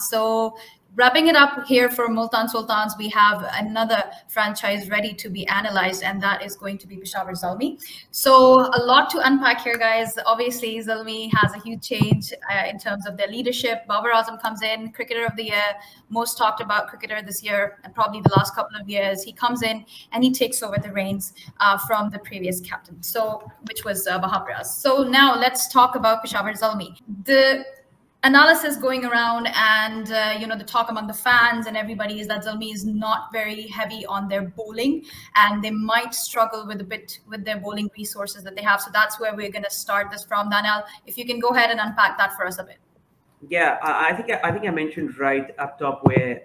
So wrapping it up here for Multan Sultans, we have another franchise ready to be analyzed, and that is going to be Peshawar Zalmi. So a lot to unpack here, guys. Obviously, Zalmi has a huge change in terms of their leadership. Babar Azam comes in, cricketer of the year, most talked about cricketer this year, and probably the last couple of years. He comes in and he takes over the reins from the previous captain, which was Babar Azam. So now let's talk about Peshawar Zalmi. The analysis going around and the talk among the fans and everybody is that Zalmi is not very heavy on their bowling, and they might struggle with a bit with their bowling resources that they have. So that's where we're going to start this from. Danyal, if you can go ahead and unpack that for us a bit. Yeah, I think I mentioned right up top where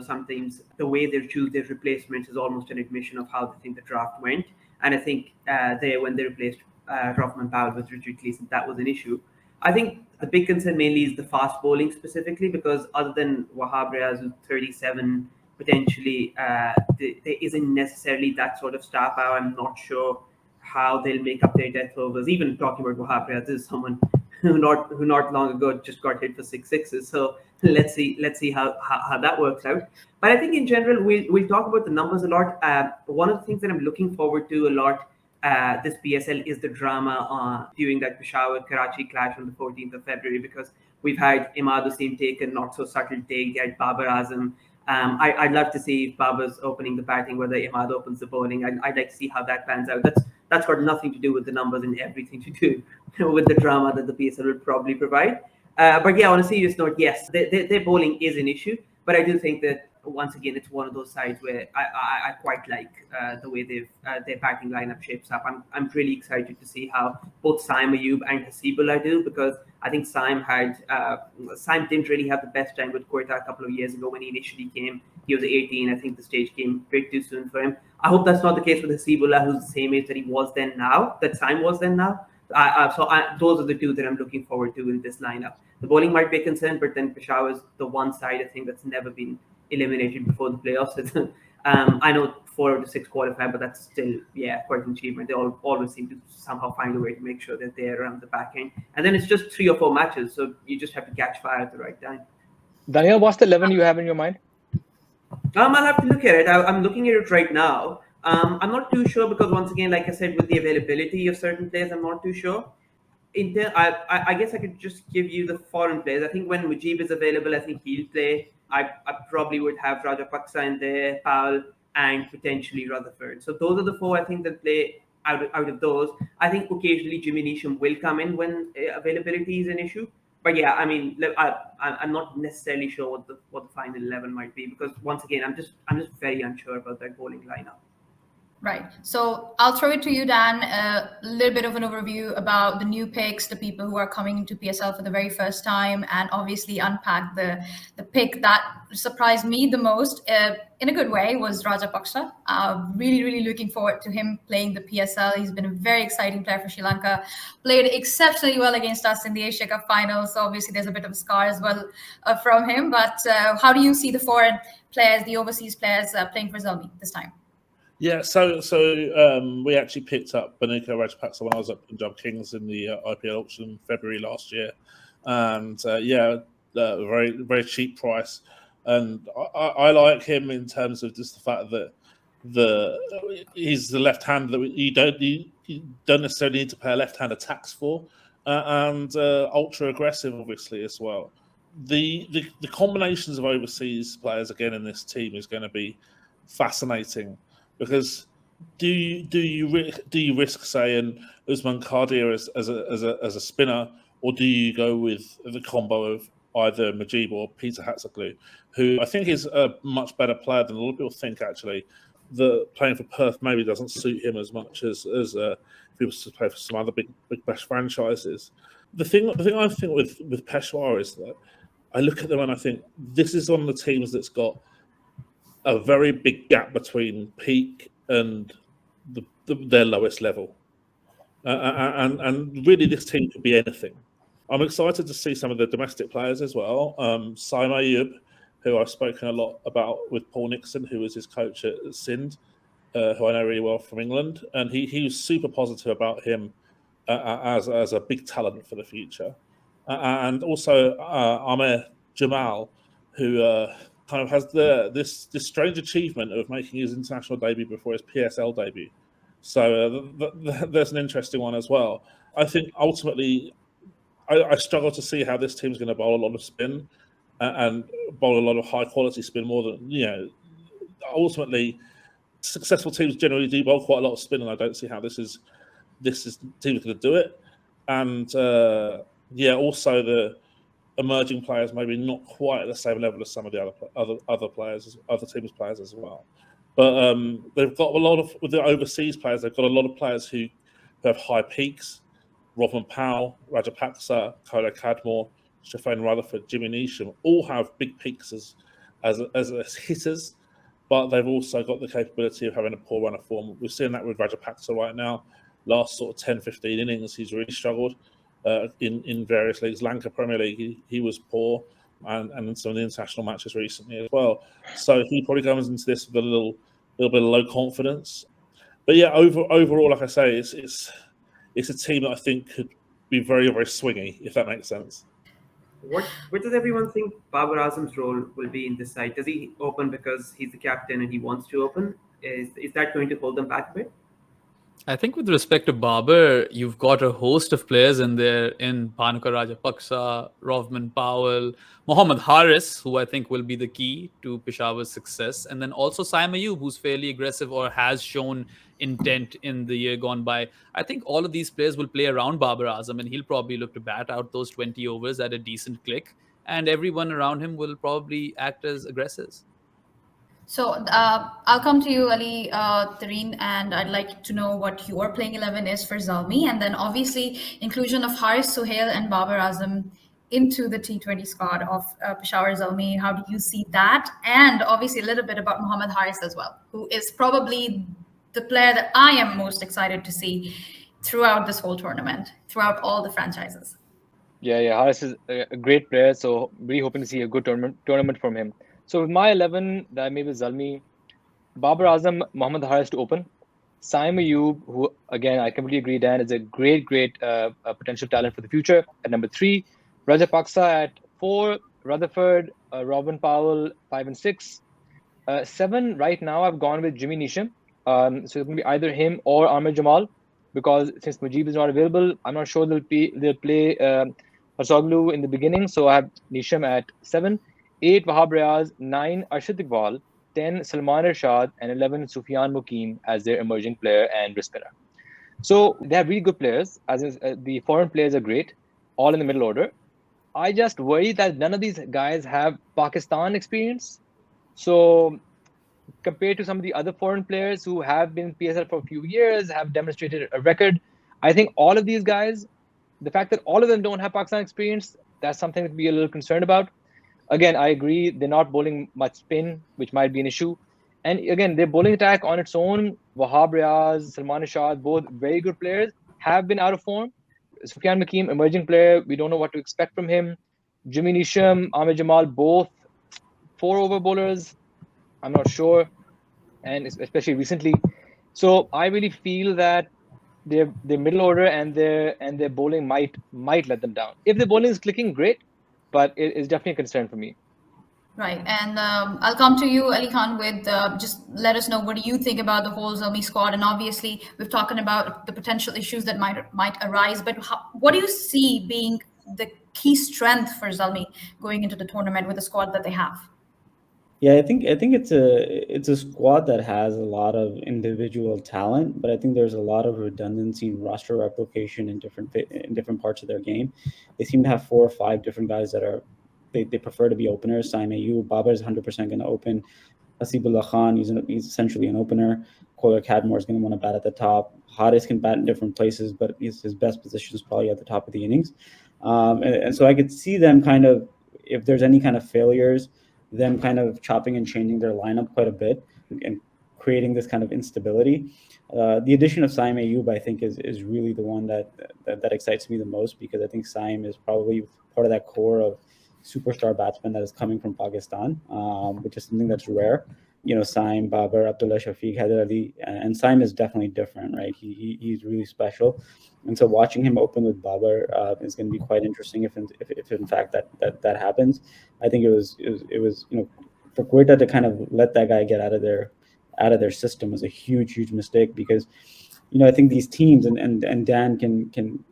sometimes the way they choose their replacements is almost an admission of how they think the draft went. And I think when they replaced Rothman Powell with Richard Gleeson, that was an issue. I think the big concern mainly is the fast bowling specifically, because other than Wahab Riaz, who's 37, potentially there isn't necessarily that sort of star power. I'm not sure how they'll make up their death overs. Even talking about Wahab Riaz, this is someone who not long ago just got hit for 6 sixes. So let's see how that works out. But I think in general we'll talk about the numbers a lot. One of the things that I'm looking forward to a lot this PSL is the drama during that Peshawar Karachi clash on the 14th of February, because we've had Imad Hussain take a not so subtle take at Babar Azam. I'd love to see if Babar's opening the batting, whether Imad opens the bowling. I'd like to see how that pans out. That's got nothing to do with the numbers and everything to do with the drama that the PSL will probably provide. But yeah, on a serious note, yes, their bowling is an issue, but I do think that once again it's one of those sides where I quite like the way their batting lineup shapes up. I'm really excited to see how both Saim Ayub and Hasibullah do, because I think Saim didn't really have the best time with Quetta a couple of years ago when he initially came. He was 18. I think the stage came a bit too soon for him. I hope that's not the case with Hasibullah, who's the same age that he was then now, that Saim was then now. Those are the two that I'm looking forward to in this lineup. The bowling might be a concern, but then Peshawar is the one side I think that's never been eliminated before the playoffs. I know 4 out of 6 qualify, but that's still quite an achievement. They always seem to somehow find a way to make sure that they're around the back end. And then it's just 3 or 4 matches, so you just have to catch fire at the right time. Daniel, what's the 11 you have in your mind? I'll have to look at it. I'm looking at it right now. I'm not too sure because once again, like I said, with the availability of certain players, I'm not too sure. I guess I could just give you the foreign players. I think when Mujib is available, I think he'll play. I probably would have Rajapaksa in there, Powell, and potentially Rutherford. So those are the 4 I think that play out of those. I think occasionally Jimmy Neesham will come in when availability is an issue. But yeah, I mean, I'm not necessarily sure what the final 11 might be, because once again, I'm just very unsure about that bowling lineup. Right. So I'll throw it to you, Dan. A little bit of an overview about the new picks, the people who are coming into PSL for the very first time, and obviously unpack the pick that surprised me the most in a good way was Rajapaksa. Really, really looking forward to him playing the PSL. He's been a very exciting player for Sri Lanka. Played exceptionally well against us in the Asia Cup final. So obviously there's a bit of a scar as well from him. But how do you see the foreign players, the overseas players playing for Zalmi this time? Yeah, so we actually picked up Banuka Rajapaksa when I was at Punjab Kings in the IPL auction in February last year, and very very cheap price. And I like him in terms of just the fact that he's the left hand that you don't necessarily need to pay a left hand tax for, and ultra aggressive obviously as well. The combinations of overseas players again in this team is going to be fascinating. Because do you risk saying Usman Khadir as a spinner, or do you go with the combo of either Mujib or Peter Hatzoglu, who I think is a much better player than a lot of people think actually? The playing for Perth maybe doesn't suit him as much as if he was to play for some other big bash franchises. The thing I think with Peshawar is that I look at them and I think this is one of the teams that's got a very big gap between peak and their lowest level, and really this team could be anything. I'm excited to see some of the domestic players as well. Saim Ayub, who I've spoken a lot about with Paul Nixon, who was his coach at Sindh, who I know really well from England, and he was super positive about him as a big talent for the future, and also Amir Jamal, who kind of has this strange achievement of making his international debut before his PSL debut. So there's an interesting one as well. I think ultimately, I struggle to see how this team's going to bowl a lot of spin and bowl a lot of high quality spin more than ultimately, successful teams generally do bowl quite a lot of spin, and I don't see how this is the team's going to do it. And also the emerging players maybe not quite at the same level as some of the other players, other teams' players as well. But they've got a lot of, with the overseas players, they've got a lot of players who have high peaks. Robin Powell, Rajapaksa, Kola Cadmore, Shafane Rutherford, Jimmy Neesham all have big peaks as hitters, but they've also got the capability of having a poor run of form. We're seeing that with Rajapaksa right now. Last sort of 10, 15 innings, he's really struggled in various leagues. Lanka Premier League, he was poor, and in some of the international matches recently as well. So he probably comes into this with a little bit of low confidence. But yeah, overall, like I say, it's a team that I think could be very, very swingy, if that makes sense. What does everyone think Babar Azam's role will be in this side? Does he open because he's the captain and he wants to open? Is that going to hold them back a bit? I think with respect to Babar, you've got a host of players in there in Bhanuka Rajapaksa, Rovman Powell, Mohammad Haris, who I think will be the key to Peshawar's success, and then also Saim Ayub, who's fairly aggressive or has shown intent in the year gone by. I think all of these players will play around Babar Azam, and he'll probably look to bat out those 20 overs at a decent click, and everyone around him will probably act as aggressors. So I'll come to you, Ali, Tareen, and I'd like to know what your playing 11 is for Zalmi, and then obviously inclusion of Haris Sohail and Babar Azam into the T20 squad of Peshawar Zalmi. How do you see that? And obviously a little bit about Mohammad Haris as well, who is probably the player that I am most excited to see throughout this whole tournament, throughout all the franchises. Yeah, Haris is a great player, so really hoping to see a good tournament from him. So with my 11, that may be Zalmi, Babar Azam, Mohammad Haris to open, Saim Ayub, who again I completely agree, Dan, is a great potential talent for the future at number 3, Rajapaksa at 4, Rutherford, Robin Powell 5 and 6, 7 right now I've gone with Jimmy Neesham. So it's going to be either him or Amir Jamal, because since Mujib is not available, I'm not sure they'll play Harsoglu in the beginning. So I have Neesham at 7, 8 Wahab Riaz, 9 Arshad Iqbal, 10 Salman Irshad, and 11 Sufyan Mukim as their emerging player and wrist spinner. So they have really good players, as in, the foreign players are great, all in the middle order. I just worry that none of these guys have Pakistan experience. So compared to some of the other foreign players who have been in PSL for a few years, have demonstrated a record, I think all of these guys, the fact that all of them don't have Pakistan experience, that's something to be a little concerned about. Again, I agree, they're not bowling much spin, which might be an issue. And again, their bowling attack on its own, Wahab Riaz, Salman Irshad, both very good players, have been out of form. Sufyan Mukim, emerging player, we don't know what to expect from him. Jimmy Neesham, Amir Jamal, both 4-over bowlers, I'm not sure, and especially recently. So I really feel that their middle order and their bowling might let them down. If the bowling is clicking, great, but it is definitely a concern for me. Right, and I'll come to you, Ali Khan, with just let us know what do you think about the whole Zalmi squad. And obviously, we've talked about the potential issues that might arise, but what do you see being the key strength for Zalmi going into the tournament with the squad that they have? Yeah, I think it's a squad that has a lot of individual talent, but I think there's a lot of redundancy in roster replication in different parts of their game. They seem to have 4 or 5 different guys that they prefer to be openers. Saim Ayub, Baba is 100% going to open. Hasibullah Khan, he's essentially an opener. Kola Cadmore is going to want to bat at the top. Haris can bat in different places, but his best position is probably at the top of the innings. And so I could see them kind of, if there's any kind of failures, them kind of chopping and changing their lineup quite a bit and creating this kind of instability. The addition of Saim Ayub, I think, is really the one that excites me the most, because I think Saim is probably part of that core of superstar batsmen that is coming from Pakistan, which is something that's rare. Saim, Babar, Abdullah Shafiq, Haider Ali, and Saim is definitely different, right? He's really special, and so watching him open with Babar is going to be quite interesting if in fact that happens. I think it was for Quetta to kind of let that guy get out of their system was a huge mistake, because I think these teams, and Dan can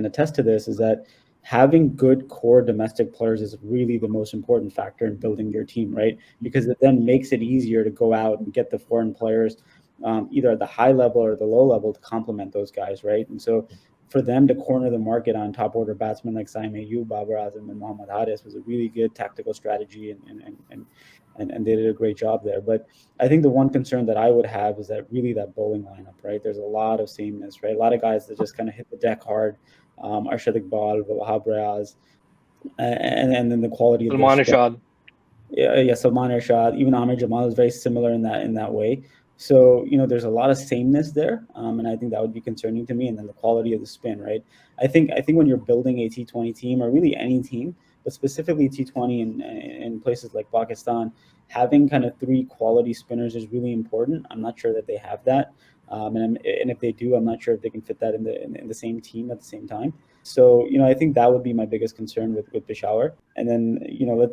attest to this, is that having good core domestic players is really the most important factor in building your team, right? Because it then makes it easier to go out and get the foreign players, either at the high level or the low level, to complement those guys, right? And so for them to corner the market on top order batsmen like Saim Ayub, Babar Azam, and Mohammad Haris was a really good tactical strategy, and they did a great job there. But I think the one concern that I would have is that bowling lineup, right? There's a lot of sameness, right? A lot of guys that just kind of hit the deck hard. Arshad Iqbal, Wahab Riaz, and then the quality of Salman their spin. Irshad. Yeah, Salman Irshad, even Amir Jamal is very similar in that way. So there's a lot of sameness there, and I think that would be concerning to me. And then the quality of the spin, right? I think when you're building a T20 team, or really any team, but specifically T20 in places like Pakistan, having kind of 3 quality spinners is really important. I'm not sure that they have that, and if they do, I'm not sure if they can fit that in the same team at the same time. So I think that would be my biggest concern with Peshawar. And then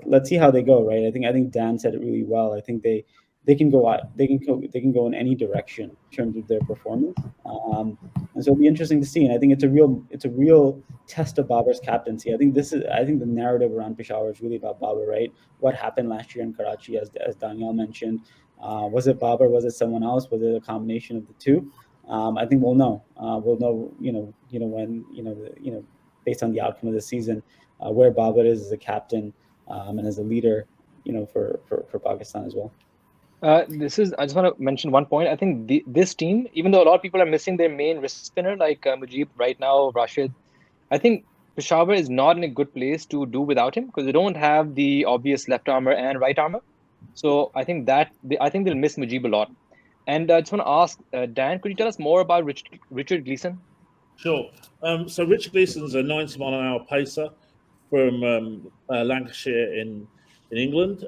let's see how they go, right? I think Dan said it really well. I think they can go out, they can go in any direction in terms of their performance, and so it'll be interesting to see. And I think it's a real test of Babar's captaincy. I think the narrative around Peshawar is really about Babar, right? What happened last year in Karachi, as Danyal mentioned, was it Babar? Was it someone else? Was it a combination of the two? I think we'll know. When based on the outcome of the season, where Babar is as a captain, and as a leader, for Pakistan as well. I just want to mention one point. I think this team, even though a lot of people are missing their main wrist spinner like Mujib right now, Rashid, I think Peshawar is not in a good place to do without him, because they don't have the obvious left armor and right armor. So I think they'll miss Mujib a lot. And I just want to ask Dan, could you tell us more about Richard Gleeson? Sure. So Richard Gleeson's a 90-mile-an-hour pacer from Lancashire in England.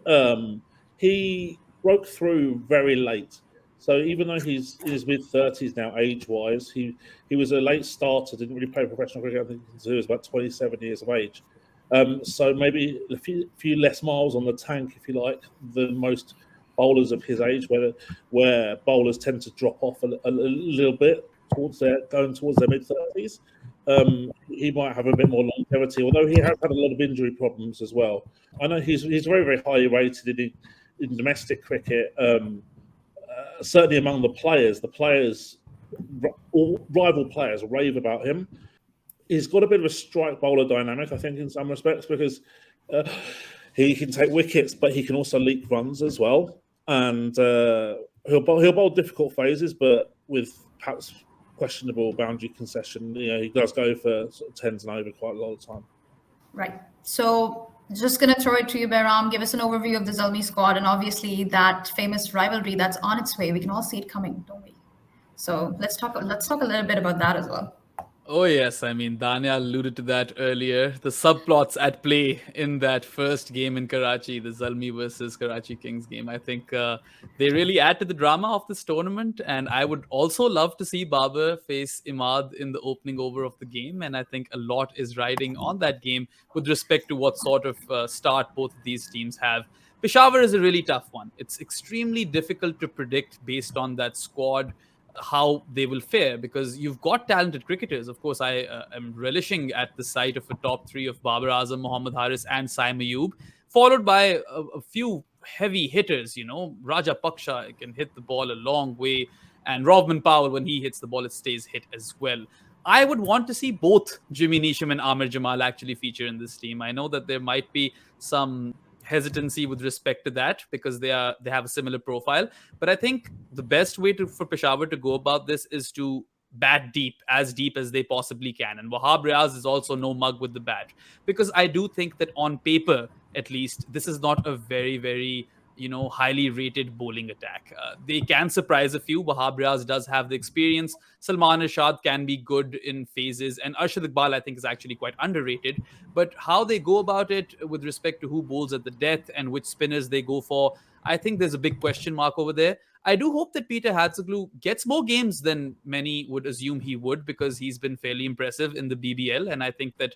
He broke through very late. So even though he's in his mid-30s now, age-wise, he was a late starter, didn't really play professional cricket, I think, until he was about 27 years of age. So maybe a few less miles on the tank, if you like, than most bowlers of his age, where bowlers tend to drop off a little bit going towards their mid-30s. He might have a bit more longevity, although he has had a lot of injury problems as well. I know he's very, very highly rated in domestic cricket, certainly among the players. All rival players rave about him. He's got a bit of a strike bowler dynamic, I think, in some respects, because he can take wickets, but he can also leak runs as well. And he'll bowl difficult phases, but with perhaps questionable boundary concession. He does go for sort of 10s and over quite a lot of the time. Right. So just going to throw it to you, Behram. Give us an overview of the Zalmi squad, and obviously that famous rivalry that's on its way. We can all see it coming, don't we? So let's talk a little bit about that as well. Oh, yes. I mean, Danyal alluded to that earlier. The subplots at play in that first game in Karachi, the Zalmi versus Karachi Kings game, I think they really add to the drama of this tournament. And I would also love to see Babar face Imad in the opening over of the game. And I think a lot is riding on that game with respect to what sort of start both of these teams have. Peshawar is a really tough one. It's extremely difficult to predict based on that squad how they will fare, because you've got talented cricketers. Of course, I am relishing at the sight of a top 3 of Babar Azam, Mohammad Haris, and Saim Ayub, followed by a few heavy hitters. Raja Paksha can hit the ball a long way, and Rovman Powell, when he hits the ball, it stays hit as well. I would want to see both Jimmy Neesham and Amir Jamal actually feature in this team. I know that there might be some hesitancy with respect to that because they have a similar profile, but I think the best way for Peshawar to go about this is to bat deep as they possibly can. And Wahab Riaz is also no mug with the bat, because I do think that on paper, at least, this is not a very, very highly rated bowling attack. They can surprise a few. Wahab Riaz does have the experience. Salman Irshad can be good in phases, and Arshad Iqbal I think is actually quite underrated. But how they go about it with respect to who bowls at the death and which spinners they go for, I think there's a big question mark over there. I do hope that Peter Hatzoglu gets more games than many would assume he would, because he's been fairly impressive in the BBL. And I think that,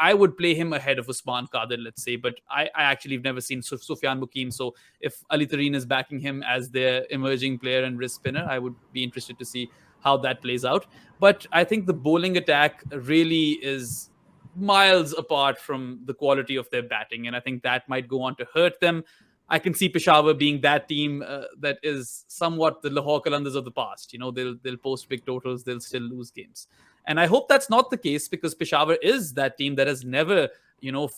I would play him ahead of Usman Qadir, let's say. But I actually have never seen Sufyan Mukim. So if Ali Tareen is backing him as their emerging player and wrist spinner, I would be interested to see how that plays out. But I think the bowling attack really is miles apart from the quality of their batting. And I think that might go on to hurt them. I can see Peshawar being that team that is somewhat the Lahore Qalandars of the past. They'll post big totals, they'll still lose games. And I hope that's not the case, because Peshawar is that team that has never,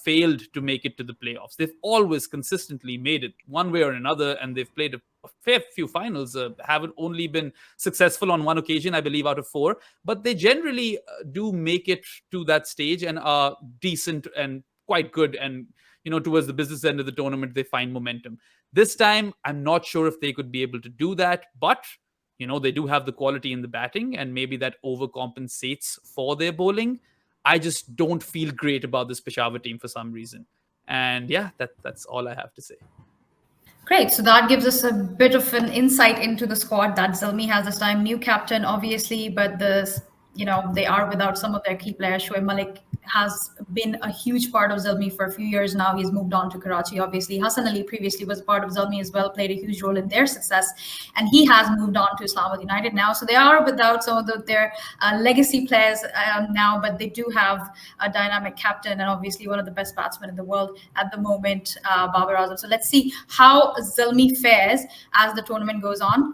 failed to make it to the playoffs. They've always consistently made it one way or another, and they've played a fair few finals, haven't only been successful on one occasion, I believe, out of 4. But they generally do make it to that stage and are decent and quite good, and towards the business end of the tournament, they find momentum. This time, I'm not sure if they could be able to do that, but, they do have the quality in the batting, and maybe that overcompensates for their bowling. I just don't feel great about this Peshawar team for some reason. And yeah, that's all I have to say. Great. So that gives us a bit of an insight into the squad that Zalmi has this time. New captain, obviously, but they are without some of their key players. Shoaib Malik has been a huge part of Zalmi for a few years now. He's moved on to Karachi, obviously. Hassan Ali previously was part of Zalmi as well, played a huge role in their success. And he has moved on to Islamabad United now. So they are without some of their legacy players now, but they do have a dynamic captain and obviously one of the best batsmen in the world at the moment, Babar Azam. So let's see how Zalmi fares as the tournament goes on.